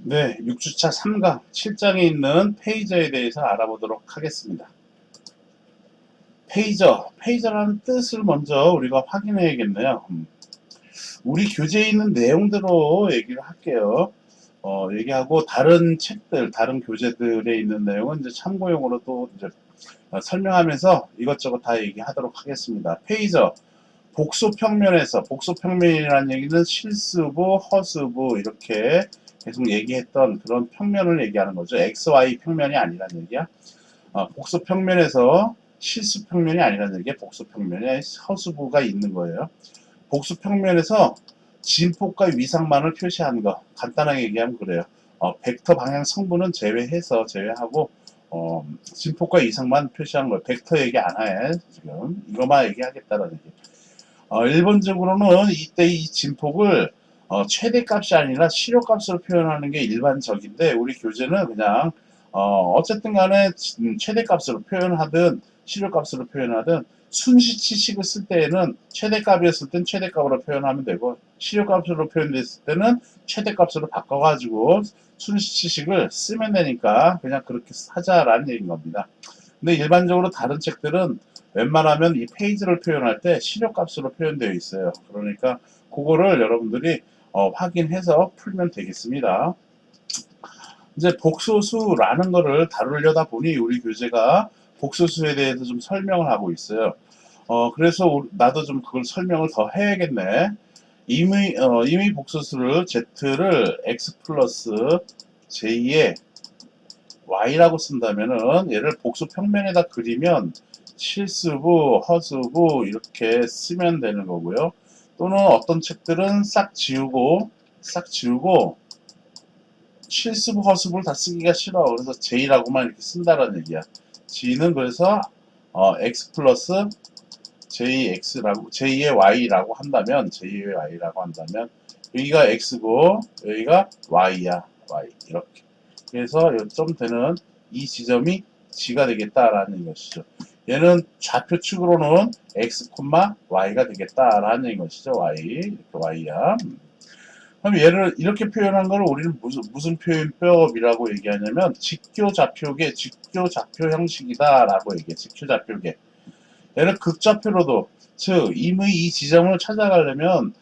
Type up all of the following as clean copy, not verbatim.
네, 6주차 3강 7장에 있는 페이저에 대해서 알아보도록 하겠습니다. 페이저라는 뜻을 먼저 우리가 확인해야겠네요. 우리 교재에 있는 내용대로 얘기를 할게요. 얘기하고 다른 책들, 다른 교재들에 있는 내용은 이제 참고용으로 또 이제 설명하면서 이것저것 다 얘기하도록 하겠습니다. 페이저, 복소평면이라는 얘기는 실수부, 허수부 이렇게 계속 얘기했던 그런 평면을 얘기하는 거죠. XY 평면이 아니라는 얘기야. 복소평면에서 실수평면이 아니라는 얘기야. 복소평면에 허수부가 있는 거예요. 복수평면에서 진폭과 위상만을 표시하는 거 간단하게 얘기하면 그래요. 벡터 방향 성분은 제외하고 진폭과 이상만 표시하는 거예요. 벡터 얘기 안 해. 지금 이것만 얘기하겠다라는 얘기. 일본적으로는 이때 이 진폭을 최대값이 아니라 실효값으로 표현하는 게 일반적인데 우리 교재는 그냥 어쨌든 간에 최대값으로 표현하든 실효값으로 표현하든 순시치식을 쓸 때에는 최대값이었을 땐 최대값으로 표현하면 되고 실효값으로 표현됐을 때는 최대값으로 바꿔가지고 순시치식을 쓰면 되니까 그냥 그렇게 하자라는 얘기인 겁니다. 근데 일반적으로 다른 책들은 웬만하면 이 페이지를 표현할 때 실효값으로 표현되어 있어요. 그러니까 그거를 여러분들이 확인해서 풀면 되겠습니다. 이제 복소수라는 거를 다루려다 보니 우리 교재가 복소수에 대해서 좀 설명을 하고 있어요. 그래서 나도 좀 그걸 설명을 더 해야겠네. 이미 복소수를 Z를 X 플러스 J의 Y라고 쓴다면은 얘를 복수 평면에다 그리면 실수부, 허수부 이렇게 쓰면 되는 거고요. 또는 어떤 책들은 싹 지우고 실수부, 허수부를 다 쓰기가 싫어. 그래서 J라고만 이렇게 쓴다라는 얘기야. G는 그래서 X 플러스 J의 Y라고 한다면 여기가 X고 여기가 Y야. Y 이렇게. 그래서 요점 되는 이 지점이 G가 되겠다라는 것이죠. 얘는 좌표축으로는 X, Y가 되겠다라는 것이죠. Y, 이렇게 Y야. 그럼 얘를 이렇게 표현한 걸 우리는 무슨 표현법이라고 얘기하냐면 직교좌표 형식이다라고 얘기해. 직교좌표계. 얘를 극좌표로도 즉 임의 이 지점을 찾아가려면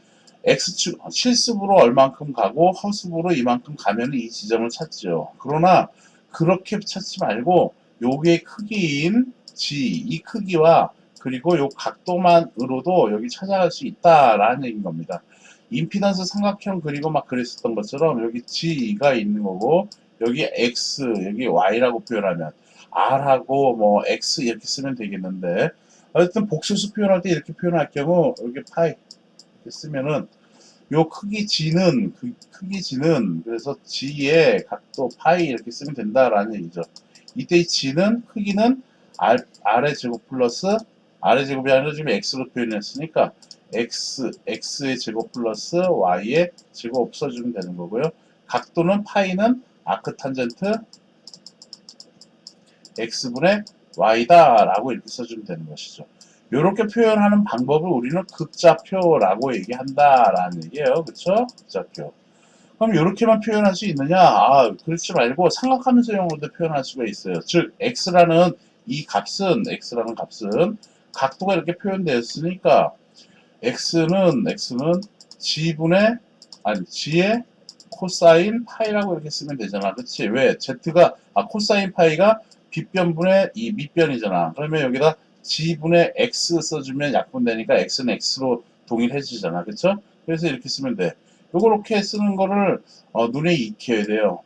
X축 실습으로 얼만큼 가고 허습으로 이만큼 가면 이 지점을 찾죠. 그러나 그렇게 찾지 말고 요게 크기인 G 이 크기와 그리고 요 각도만으로도 여기 찾아갈 수 있다라는 얘기인 겁니다. 임피던스 삼각형 그리고 막 그랬었던 것처럼 여기 G가 있는 거고 여기 X 여기 Y라고 표현하면 R하고 뭐 X 이렇게 쓰면 되겠는데 어쨌든 복수수 표현할 때 이렇게 표현할 경우 여기 파이 이렇게 쓰면은 요 크기 G는 그래서 G의 각도 파이 이렇게 쓰면 된다라는 얘기죠. 이때 이 G는 크기는 R의 제곱 플러스 R의 제곱이 아니라 지금 X로 표현했으니까 X의 제곱 플러스 Y의 제곱 써주면 되는 거고요. 각도는 파이는 아크 탄젠트 X분의 Y다라고 이렇게 써주면 되는 것이죠. 이렇게 표현하는 방법을 우리는 극좌표라고 얘기한다라는 얘기예요. 그렇죠? 극좌표. 그럼 이렇게만 표현할 수 있느냐? 그렇지 말고 삼각함수형으로도 표현할 수가 있어요. 즉 x라는 x라는 값은 각도가 이렇게 표현되었으니까 x는 g의 코사인 파이라고 이렇게 쓰면 되잖아. 그렇지? 왜? z가 코사인 파이가 빗변분의 이 밑변이잖아. 그러면 여기다 g분의 x 써주면 약분되니까 x는 x로 동일해지잖아. 그렇죠? 그래서 이렇게 쓰면 돼. 요렇게 쓰는 거를 눈에 익혀야 돼요.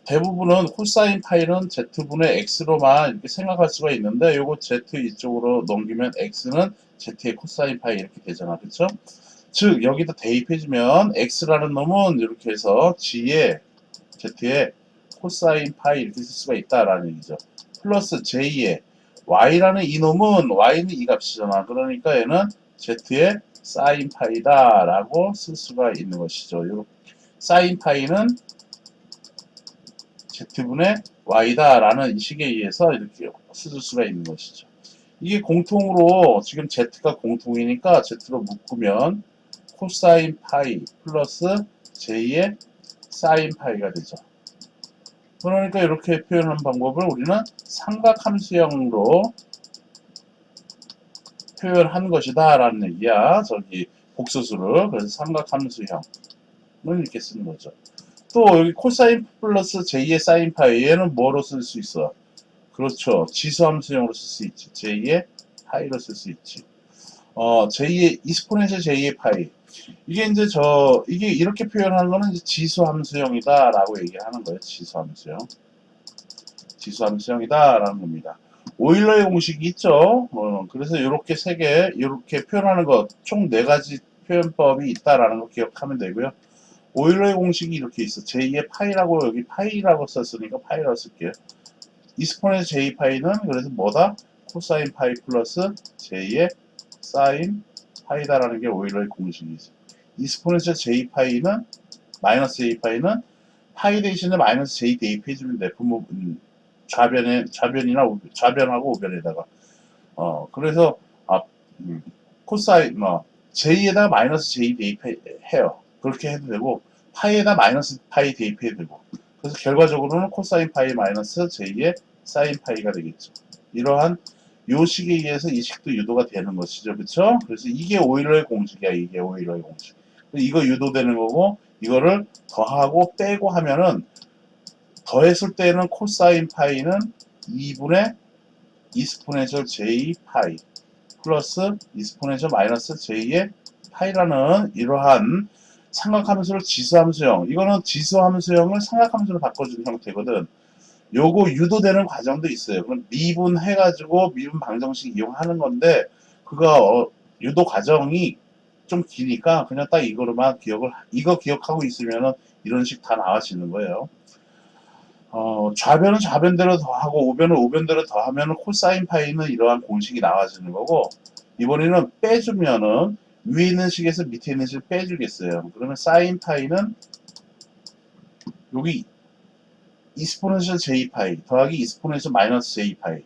대부분은 코사인 파이는 z분의 x로만 이렇게 생각할 수가 있는데 요거 z 이쪽으로 넘기면 x는 z의 코사인 파이 이렇게 되잖아. 그렇죠? 즉 여기다 대입해주면 x라는 놈은 이렇게 해서 z의 코사인 파이 이렇게 쓸 수가 있다라는 얘기죠. 플러스 j의 y라는 이 놈은 y는 이 값이잖아. 그러니까 얘는 z의 사인 파이다라고 쓸 수가 있는 것이죠. 요렇게 사인 파이는 z분의 y다라는 이 식에 의해서 이렇게 쓸 수가 있는 것이죠. 이게 공통으로 지금 z가 공통이니까 z로 묶으면 코사인 파이 플러스 j의 사인 파이가 되죠. 그러니까 이렇게 표현하는 방법을 우리는 삼각함수형으로 표현한 것이다 라는 얘기야. 저기 복소수를. 그래서 삼각함수형을 이렇게 쓰는 거죠. 또 여기 코사인 플러스 j 의 사인 파이, 얘는 뭐로 쓸 수 있어? 그렇죠. 지수함수형으로 쓸 수 있지. j의 파이로 쓸 수 있지. j의 이스포넨셜 j의 파이. 이게 이제 이게 이렇게 표현하는 거는 이제 지수함수형이다라고 얘기하는 거예요. 지수함수형. 지수함수형이다라는 겁니다. 오일러의 공식이 있죠. 그래서 이렇게 세 개, 이렇게 표현하는 것, 총 네 가지 표현법이 있다라는 거 기억하면 되고요. 오일러의 공식이 이렇게 있어. j의 파이라고, 여기 파이라고 썼으니까 파이라고 쓸게요. 이스포넨셜 j 파이는 그래서 뭐다? 코사인 파이 플러스 j의 사인 파이다라는 게 오일러의 공식이지. 이스포넨셜 j 파이는 마이너스 j 파이는 파이 대신에 마이너스 j 대입해주면 돼. 좌변하고 우변에다가. 그래서 코사인 j에다가 마이너스 j 대입해요. 그렇게 해도 되고 파이에다 마이너스 파이 대입해도 되고. 그래서 결과적으로는 코사인 파이 마이너스 j의 사인 파이가 되겠죠. 이러한 요식에 의해서 이 식도 유도가 되는 것이죠. 그쵸? 그래서 이게 오일러의 공식이야. 이게 오일러의 공식. 이거 유도되는 거고, 이거를 더하고 빼고 하면은, 더했을 때는 코사인 파이는 2분의 이스포넨셜 j 파이 플러스 이스포넨셜 마이너스 j의 파이라는 이러한 삼각함수를 지수함수형, 이거는 지수함수형을 삼각함수로 바꿔주는 형태거든. 요거 유도되는 과정도 있어요. 그럼 미분해가지고 미분 방정식 이용하는 건데, 그거 유도 과정이 좀 기니까 그냥 딱 이거로만 이거 기억하고 있으면은 이런 식 다 나와지는 거예요. 좌변은 좌변대로 더하고 우변은 우변대로 더하면은 코사인 파이는 이러한 공식이 나와지는 거고, 이번에는 빼주면은 위에 있는 식에서 밑에 있는 식을 빼주겠어요. 그러면 사인 파이는 여기 이스포넨셜 j 파이 더하기 이스포넨셜 마이너스 j 파이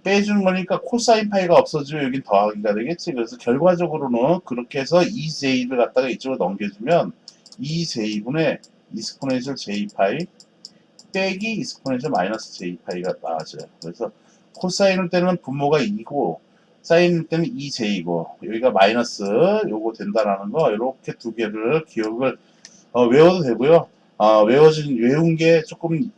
빼주는 거니까 코사인 파이가 없어지고 여긴 더하기가 되겠지. 그래서 결과적으로는 그렇게 해서 2j를 갖다가 이쪽으로 넘겨주면 2j분의 이스포넨셜 j 파이 빼기 이스포넨셜 마이너스 j 파이가 나와져요. 그래서 코사인일 때는 분모가 2고 사인일 때는 2j이고 여기가 마이너스 요거 된다라는 거, 이렇게 두 개를 기억을 외워도 되고요. 외운 게 조금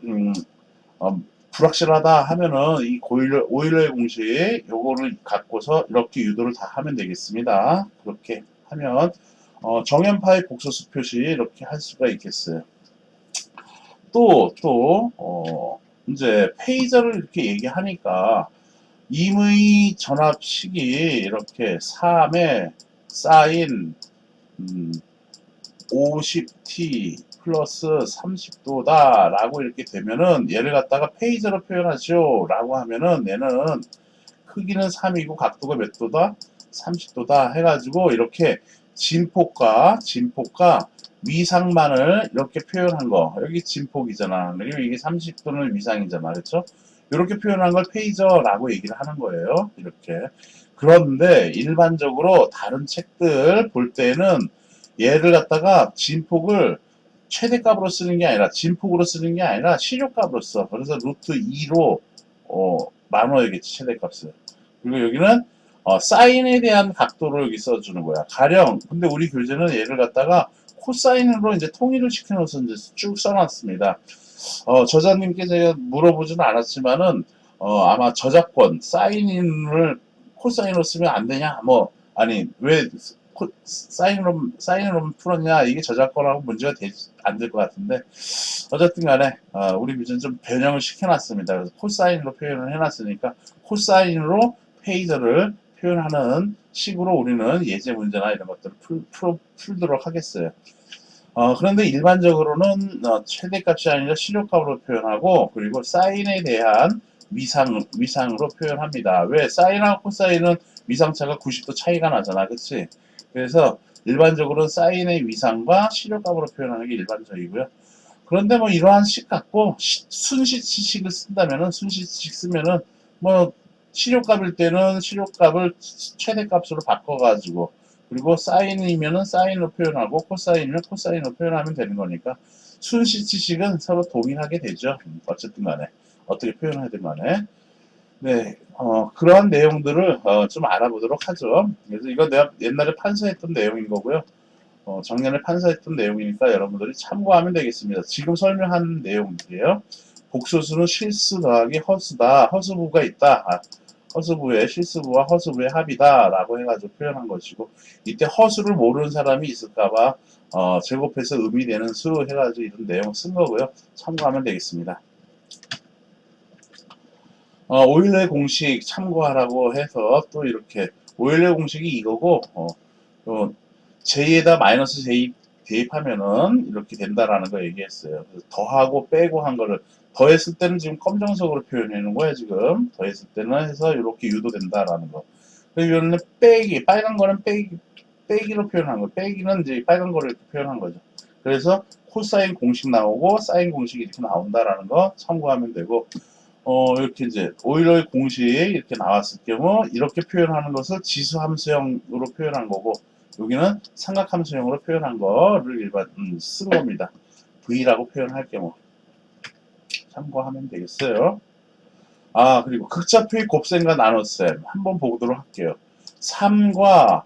불확실하다 하면은 이 오일러의 공식 요거를 갖고서 이렇게 유도를 다 하면 되겠습니다. 그렇게 하면 정연파의 복소수 표시 이렇게 할 수가 있겠어요. 이제 페이저를 이렇게 얘기하니까 임의 전압식이 이렇게 3에 사인 50t 플러스 30도다 라고 이렇게 되면은 얘를 갖다가 페이저로 표현하죠 라고 하면은 얘는 크기는 3이고 각도가 몇 도다? 30도다 해가지고 이렇게 진폭과 위상만을 이렇게 표현한 거, 여기 진폭이잖아. 그리고 이게 30도는 위상이잖아. 그렇죠? 이렇게 표현한 걸 페이저라고 얘기를 하는 거예요. 이렇게. 그런데 일반적으로 다른 책들 볼 때는 얘를 갖다가 진폭을 최대값으로 쓰는 게 아니라 진폭으로 쓰는 게 아니라 실효값으로 써. 그래서 루트 2로 나눠야겠지, 최대값을. 그리고 여기는 사인에 대한 각도를 여기 써주는 거야. 가령 근데 우리 교재는 얘를 갖다가 코사인으로 이제 통일을 시켜놓아서 이제 쭉 써놨습니다. 저자님께 제가 물어보지는 않았지만은 아마 저작권 사인을 코사인으로 쓰면 안 되냐? 아니 왜 사인으로 풀었냐? 이게 저작권하고 문제가 안 될 것 같은데 어쨌든 간에 우리 교재는 좀 변형을 시켜놨습니다. 그래서 코사인으로 표현을 해놨으니까 코사인으로 페이저를 표현하는 식으로 우리는 예제 문제나 이런 것들을 풀도록 하겠어요. 그런데 일반적으로는 최대값이 아니라 실효값으로 표현하고, 그리고 사인에 대한 위상으로 표현합니다. 왜? 사인하고 코사인은 위상차가 90도 차이가 나잖아. 그치? 그래서 일반적으로는 사인의 위상과 실효값으로 표현하는 게 일반적이고요. 그런데 이러한 식 갖고 순시식을 쓴다면은, 순시식 쓰면은 실효값일 때는 실효값을 최대값으로 바꿔가지고 그리고 사인이면은 사인으로 표현하고 코사인이면 코사인으로 표현하면 되는 거니까 순시치식은 서로 동일하게 되죠. 어쨌든 간에 어떻게 표현하든 간에 네, 그러한 내용들을 좀 알아보도록 하죠. 그래서 이거 내가 옛날에 판서했던 내용인 거고요. 작년에 판서했던 내용이니까 여러분들이 참고하면 되겠습니다. 지금 설명한 내용들이에요. 복소수는 실수 더하기 허수다. 허수부가 있다. 허수부의 실수부와 허수부의 합이다 라고 해가지고 표현한 것이고, 이때 허수를 모르는 사람이 있을까봐 제곱해서 의미 되는 수 해가지고 이런 내용 쓴 거고요. 참고하면 되겠습니다. 오일러의 공식 참고하라고 해서 또 이렇게 오일러의 공식이 이거고, J에다 마이너스 J 대입하면은 이렇게 된다라는 거 얘기했어요. 그래서 더하고 빼고 한 거를 더했을 때는 지금 검정색으로 표현해 놓은 거예요. 지금 더했을 때는 해서 이렇게 유도된다라는 거. 그리고 이거는 빼기, 빨간 거는 빼기로 표현한 거. 빼기는 이제 빨간 거를 이렇게 표현한 거죠. 그래서 코사인 공식 나오고 사인 공식이 이렇게 나온다라는 거 참고하면 되고, 이렇게 이제 오일러의 공식이 이렇게 나왔을 경우 이렇게 표현하는 것을 지수함수형으로 표현한 거고, 여기는 삼각함수형으로 표현한 거를 일반 쓴 겁니다. V라고 표현할 경우 참고하면 되겠어요. 그리고 극좌표의 곱셈과 나눗셈 한번 보도록 할게요. 3과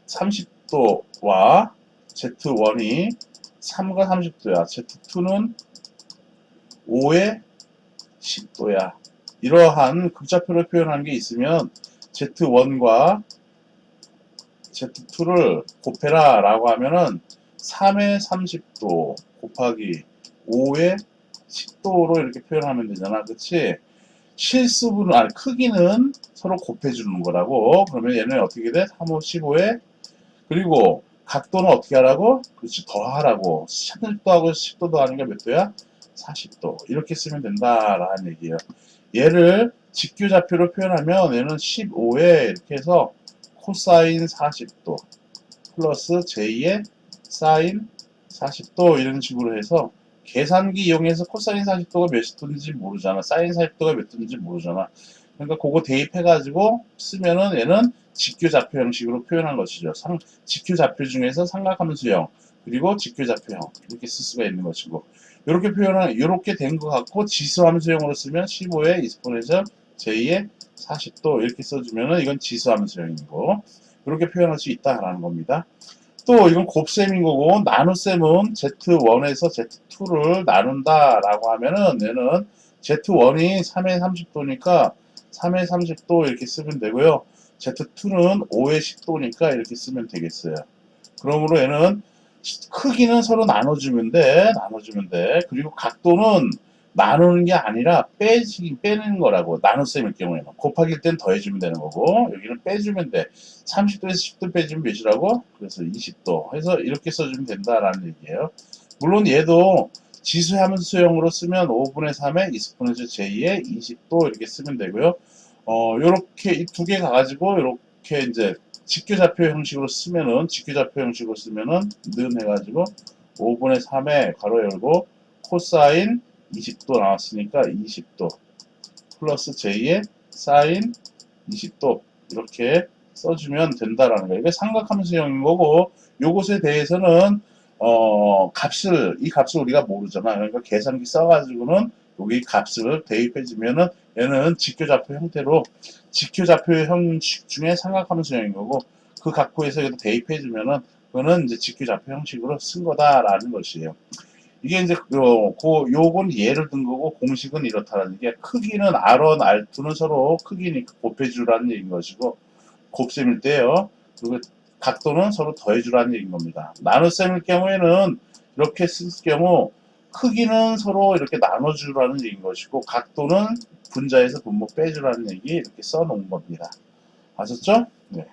30도와 Z1이 3과 30도야. Z2는 5의 10도야. 이러한 극좌표를 표현하는 게 있으면 Z1과 Z2를 곱해라 라고 하면은 3의 30도 곱하기 5의 10도로 이렇게 표현하면 되잖아. 그치? 실수분은, 크기는 서로 곱해주는 거라고. 그러면 얘는 어떻게 돼? 3, 5, 15에, 그리고 각도는 어떻게 하라고? 그렇지, 더하라고. 30도하고 10도 더하는 게 몇 도야? 40도. 이렇게 쓰면 된다라는 얘기예요. 얘를 직교좌표로 표현하면 얘는 15에 이렇게 해서 코사인 40도 플러스 J의 사인 40도 이런 식으로 해서 계산기 이용해서 코사인 40도가 몇이 도인지 모르잖아. 사인 40도가 몇 도인지 모르잖아. 그러니까 그거 대입해가지고 쓰면은 얘는 직교좌표 형식으로 표현한 것이죠. 직교좌표 중에서 삼각함수형 그리고 직교좌표형 이렇게 쓸 수가 있는 것이고, 이렇게 표현한 이렇게 된 것 같고 지수함수형으로 쓰면 15의 이스포네셜 J의 40도 이렇게 써주면은 이건 지수함수형이고, 이렇게 표현할 수 있다라는 겁니다. 또 이건 곱셈인 거고, 나눗셈은 Z1에서 Z2를 나눈다라고 하면은 얘는 Z1이 3의 30도니까 3의 30도 이렇게 쓰면 되고요. Z2는 5의 10도니까 이렇게 쓰면 되겠어요. 그러므로 얘는 크기는 서로 나눠주면 돼. 그리고 각도는 나누는 게 아니라 빼는 거라고. 나눗셈일 경우에는 곱하기일 땐 더해주면 되는 거고, 여기는 빼주면 돼. 30도에서 10도 빼주면 몇이라고? 그래서 20도 해서 이렇게 써주면 된다라는 얘기예요. 물론 얘도 지수함수형으로 쓰면 5분의 3의 이스포네셜 J의 20도 이렇게 쓰면 되고요. 요렇게 이 두 개 가가지고 이렇게 이제 직교좌표 형식으로 쓰면은 는 해가지고 5분의 3에 가로 열고 코사인 20도 나왔으니까 20도 플러스 J의 사인 20도 이렇게 써주면 된다라는 거예요. 이게 삼각함수형인 거고, 요것에 대해서는 이 값을 우리가 모르잖아. 그러니까 계산기 써가지고는 여기 값을 대입해주면은 얘는 직교좌표 형태로 직교좌표 형식 중에 삼각함수형인 거고, 그 각도에서 여기다 대입해주면은 그거는 이제 직교좌표 형식으로 쓴 거다라는 것이에요. 이게 이제 요건 예를 든 거고, 공식은 이렇다라는 게, 크기는 R1, R2는 서로 크기니까 곱해주라는 얘기인 것이고, 곱셈일 때요. 그리고 각도는 서로 더해주라는 얘기인 겁니다. 나눗셈일 경우에는 이렇게 쓸 경우 크기는 서로 이렇게 나눠주라는 얘기인 것이고, 각도는 분자에서 분모 빼주라는 얘기 이렇게 써놓은 겁니다. 아셨죠? 네.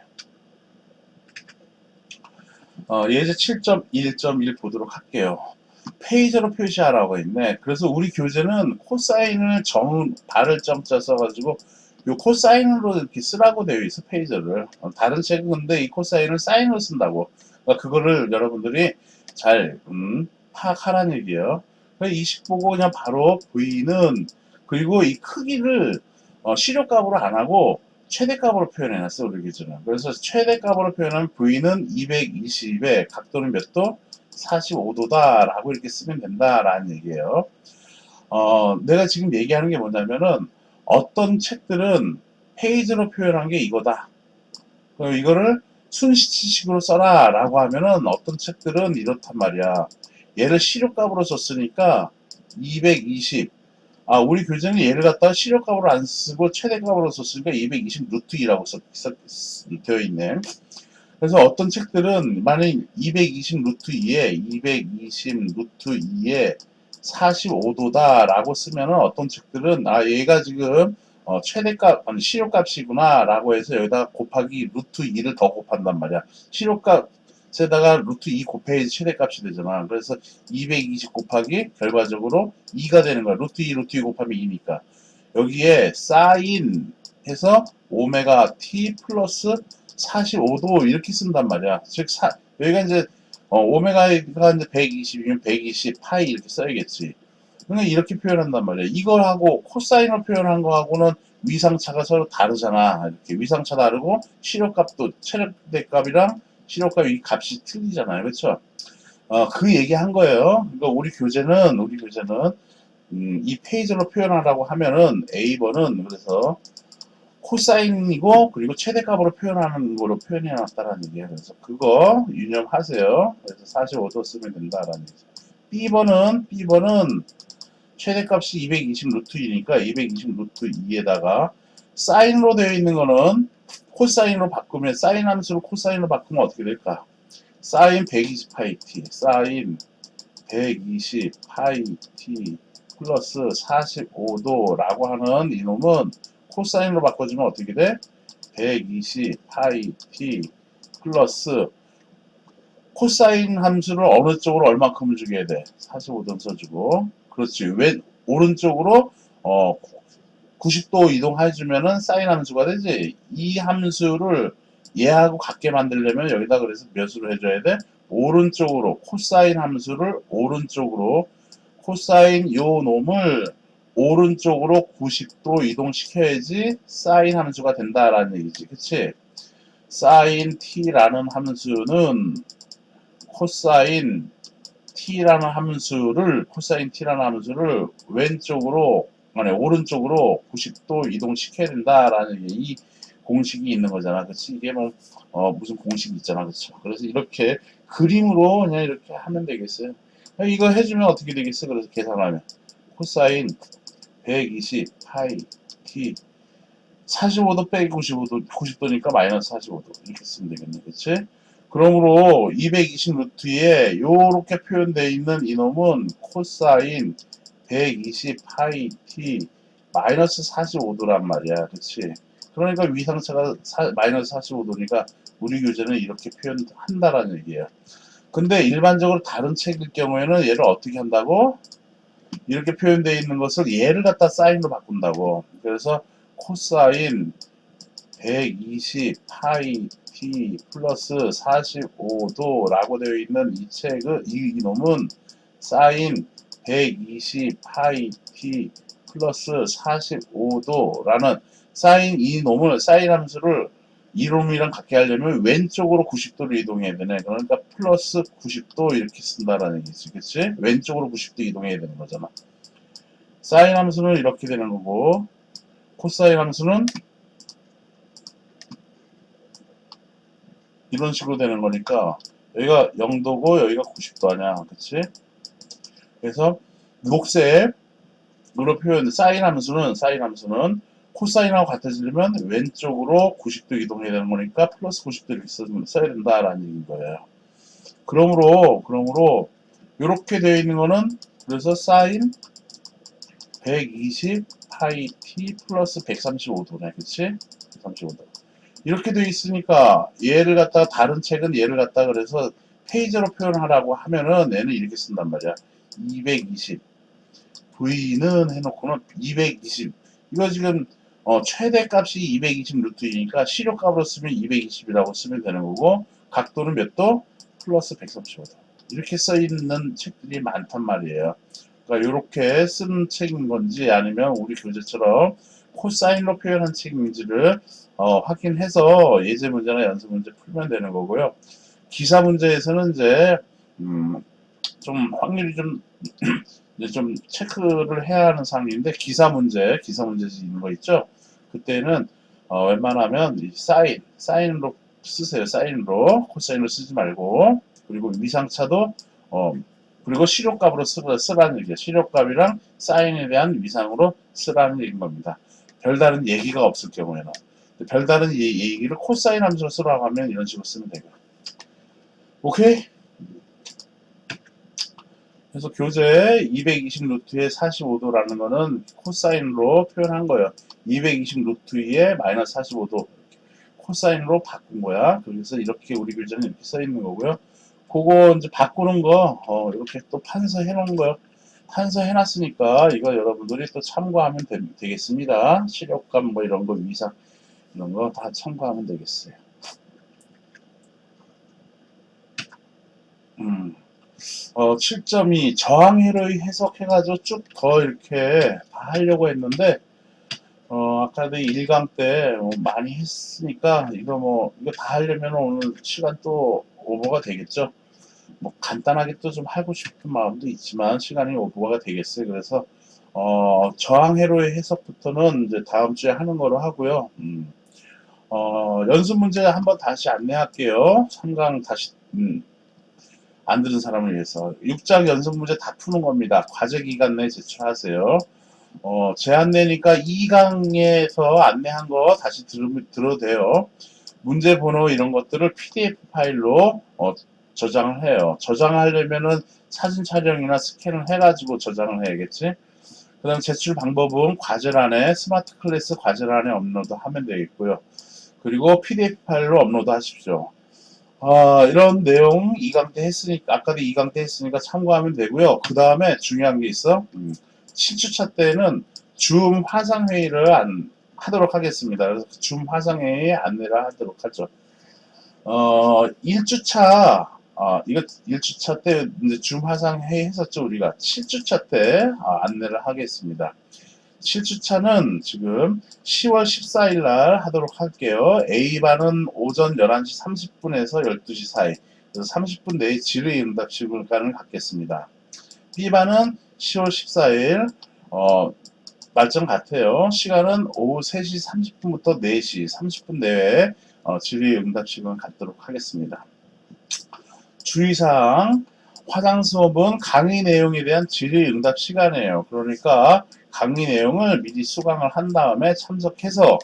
예제 7.1.1 보도록 할게요. 페이저로 표시하라고 했네. 그래서 우리 교재는 코사인을 발을 점자 써가지고 요 코사인으로 이렇게 쓰라고 되어 있어, 페이저를. 다른 책은 근데 이 코사인을 사인으로 쓴다고. 그러니까 그거를 여러분들이 잘 파악하라는 얘기예요. 이 식 보고 그냥 바로 V는, 그리고 이 크기를 시료값으로 안 하고 최대값으로 표현해놨어, 우리 기준은. 그래서 최대값으로 표현하면 V는 220에 각도는 몇 도? 45도다라고 이렇게 쓰면 된다라는 얘기예요. 내가 지금 얘기하는 게 뭐냐면은 어떤 책들은 페이지로 표현한 게 이거다. 그럼 이거를 순시치식으로 써라 라고 하면은 어떤 책들은 이렇단 말이야. 얘를 시료값으로 썼으니까 220. 우리 교재는 얘를 갖다가 시료값으로 안 쓰고 최대값으로 썼으니까 220 루트 2라고 되어 있네. 그래서 어떤 책들은 만약 220 루트 2에 220 루트 2에 45도다 라고 쓰면은 어떤 책들은 얘가 지금 최대값 아니 시료값이구나 라고 해서 여기다 곱하기 루트 2를 더 곱한단 말이야. 시료값에다가 루트 2 곱해야지 최대값이 되잖아. 그래서 220 곱하기 결과적으로 2가 되는 거야. 루트 2 루트 2 곱하면 2니까 여기에 사인 해서 오메가 t 플러스 45도 이렇게 쓴단 말이야. 즉 여기가 이제 오메가가 이제 120이면 120 파이 이렇게 써야겠지. 그러니까 이렇게 표현한단 말이야. 이걸 하고 코사인으로 표현한 거하고는 위상차가 서로 다르잖아. 이렇게 위상차 다르고 시료값도 최대값이랑 시료값 이 값이 틀리잖아요. 그렇죠? 그 얘기 한 거예요. 그러니까 우리 교재는 이 페이지로 표현하라고 하면은 A번은 그래서 코사인이고 그리고 최대값으로 표현하는 거로 표현해 놨다라는 얘기예요. 그래서 그거 유념하세요. 그래서 45도 쓰면 된다라는 얘기죠. B번은 최대값이 220 루트 2니까 220 루트 2에다가 사인으로 되어 있는 거는 코사인으로 바꾸면 사인 함수를 코사인으로 바꾸면 어떻게 될까? 사인 120 파이 t 사인 120 파이 t 플러스 45도라고 하는 이놈은 코사인으로 바꿔주면 어떻게 돼? 120 파이 t 플러스 코사인 함수를 어느 쪽으로 얼마큼을 주게 돼? 45도 써주고 그렇지. 왜 오른쪽으로 90도 이동해주면은 사인 함수가 되지. 이 함수를 얘하고 같게 만들려면 여기다 그래서 몇으로 해줘야 돼? 오른쪽으로 코사인 함수를 오른쪽으로 코사인 요 놈을 오른쪽으로 90도 이동시켜야지 사인 함수가 된다라는 얘기지. 그치? 사인 t라는 함수는 코사인 코사인 t라는 함수를 왼쪽으로, 아니, 오른쪽으로 90도 이동시켜야 된다라는 이 공식이 있는 거잖아. 그치? 이게 뭐, 무슨 공식이 있잖아. 그쵸? 그래서 이렇게 그림으로 그냥 이렇게 하면 되겠어요. 이거 해주면 어떻게 되겠어? 그래서 계산하면. 코사인 120 파이 t 45도 빼기 90도니까 마이너스 45도. 이렇게 쓰면 되겠네. 그치? 그러므로 220 루트에 요렇게 표현되어 있는 이놈은 코사인 120 파이 t 마이너스 45도란 말이야. 그치? 그러니까 위상차가 마이너스 45도니까 우리 교재는 이렇게 표현한다라는 얘기예요. 근데 일반적으로 다른 책일 경우에는 얘를 어떻게 한다고? 이렇게 표현되어 있는 것을 얘를 갖다 사인으로 바꾼다고. 그래서 코사인 120 파이 t 플러스 45도라고 되어 있는 이 책은 이 놈은 사인 120 파이 t 플러스 45도라는 사인 이 놈을 사인 함수를 이 놈이랑 같게 하려면 왼쪽으로 90도를 이동해야 되네. 그러니까 플러스 90도 이렇게 쓴다라는 얘기지. 그치? 왼쪽으로 90도 이동해야 되는 거잖아. 사인 함수는 이렇게 되는 거고 코사인 함수는 이런 식으로 되는 거니까 여기가 0도고 여기가 90도 아니야. 그치? 그래서 녹색으로 표현 사인 함수는 코사인하고 같아지려면 왼쪽으로 90도 이동해야 되는 거니까 플러스 90도 이렇게 써야 된다라는 얘기인 거예요. 그러므로 이렇게 되어 있는 거는 그래서 사인 120 파이 t 플러스 135도네. 그치? 135도. 이렇게 되어 있으니까 얘를 갖다가 다른 책은 얘를 갖다가 그래서 페이지로 표현하라고 하면은 얘는 이렇게 쓴단 말이야. 220 V는 해놓고는 220 이거 지금 최대값이 220 루트이니까 시료값으로 쓰면 220이라고 쓰면 되는 거고 각도는 몇 도? 플러스 135도. 이렇게 써 있는 책들이 많단 말이에요. 그러니까 이렇게 쓴 책인 건지 아니면 우리 교재처럼 코사인으로 표현한 책인지를 확인해서 예제 문제나 연습 문제 풀면 되는 거고요. 기사 문제에서는 이제 좀 확률이 좀 이제 좀 체크를 해야 하는 상황인데 기사 문제 있는 거 있죠? 그때는 웬만하면 이 사인으로 쓰세요. 사인으로 코사인으로 쓰지 말고 그리고 위상차도 그리고 실효값으로 쓰라는 얘기예요. 실효값이랑 사인에 대한 위상으로 쓰라는 얘기인 겁니다. 별다른 얘기가 없을 경우에는 별다른 얘기를 코사인 함수로 쓰라고 하면 이런 식으로 쓰면 되고요. 오케이? 그래서 교재 220 루트의 45도라는 거는 코사인으로 표현한 거예요. 220 루트 2에 마이너스 45도 코사인으로 바꾼 거야. 그래서 이렇게 우리 교재는 이렇게 써 있는 거고요. 그거 이제 바꾸는 거 이렇게 또 판서해 놓은 거요. 판서해 놨으니까 이거 여러분들이 또 참고하면 되겠습니다. 시력감 뭐 이런 거 위상 이런 거 다 참고하면 되겠어요. 7.2 저항회로의 해석해가지고 쭉 더 이렇게 다 하려고 했는데 아까도 1강 때 많이 했으니까 이거 다 하려면 오늘 시간 또 오버가 되겠죠. 뭐 간단하게 또 좀 하고 싶은 마음도 있지만 시간이 오버가 되겠어요. 그래서 저항회로의 해석부터는 이제 다음 주에 하는 거로 하고요. 연습 문제 한번 다시 안내할게요. 3강 다시 안 들은 사람을 위해서 6장 연습 문제 다 푸는 겁니다. 과제 기간 내에 제출하세요. 제한 내니까 2강에서 안내한 거 다시 들어도 돼요. 문제 번호 이런 것들을 PDF 파일로 저장을 해요. 저장하려면은 사진 촬영이나 스캔을 해가지고 저장을 해야겠지. 그 다음 제출 방법은 과제란에 스마트 클래스 과제란에 업로드 하면 되겠고요. 그리고 PDF 파일로 업로드 하십시오. 이런 내용 2강 때 했으니까 아까도 2강 때 했으니까 참고하면 되고요. 그 다음에 중요한 게 있어. 7주차 때는 줌 화상회의를 하도록 하겠습니다. 그래서 줌 화상회의 안내를 하도록 하죠. 1주차 이거 1주차 때 이제 줌 화상회의 했었죠. 우리가 7주차 때 안내를 하겠습니다. 7주차는 지금 10월 14일 날 하도록 할게요. A반은 오전 11시 30분에서 12시 사이. 그래서 30분 내에 질의 응답 시간을 갖겠습니다. B반은 10월 14일, 날짜 같아요. 시간은 오후 3시 30분부터 4시 30분 내외에 질의 응답 시간을 갖도록 하겠습니다. 주의사항, 화상 수업은 강의 내용에 대한 질의 응답 시간이에요. 그러니까 강의 내용을 미리 수강을 한 다음에 참석해서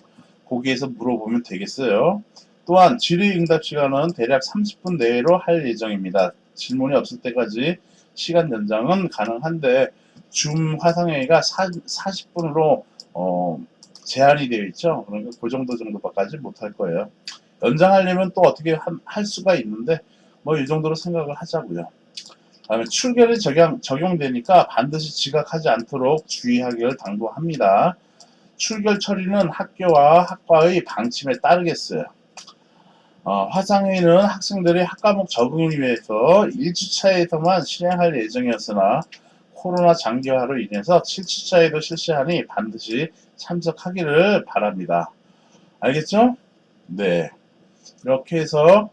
거기에서 물어보면 되겠어요. 또한 질의응답 시간은 대략 30분 내로 할 예정입니다. 질문이 없을 때까지 시간 연장은 가능한데 줌 화상회의가 40분으로 제한이 되어 있죠. 그러니까 그 정도까지 못할 거예요. 연장하려면 또 어떻게 할 수가 있는데 뭐 이 정도로 생각을 하자고요. 다음에 출결이 적용되니까 반드시 지각하지 않도록 주의하기를 당부합니다. 출결 처리는 학교와 학과의 방침에 따르겠어요. 화상회의는 학생들의 학과목 적응을 위해서 1주차에서만 실행할 예정이었으나 코로나 장기화로 인해서 7주차에도 실시하니 반드시 참석하기를 바랍니다. 알겠죠? 네. 이렇게 해서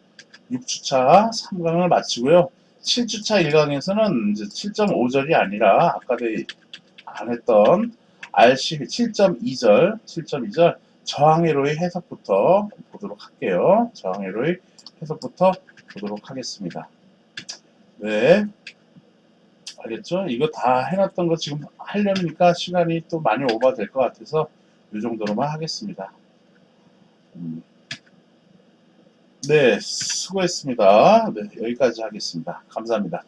6주차 3강을 마치고요. 7주차 1강에서는 이제 7.5절이 아니라 아까도 안 했던 RC 7.2절 저항회로의 해석부터 보도록 할게요. 저항회로의 해석부터 보도록 하겠습니다. 네. 알겠죠? 이거 다 해놨던 거 지금 하려니까 시간이 또 많이 오버될 것 같아서 이 정도로만 하겠습니다. 네, 수고했습니다. 네, 여기까지 하겠습니다. 감사합니다.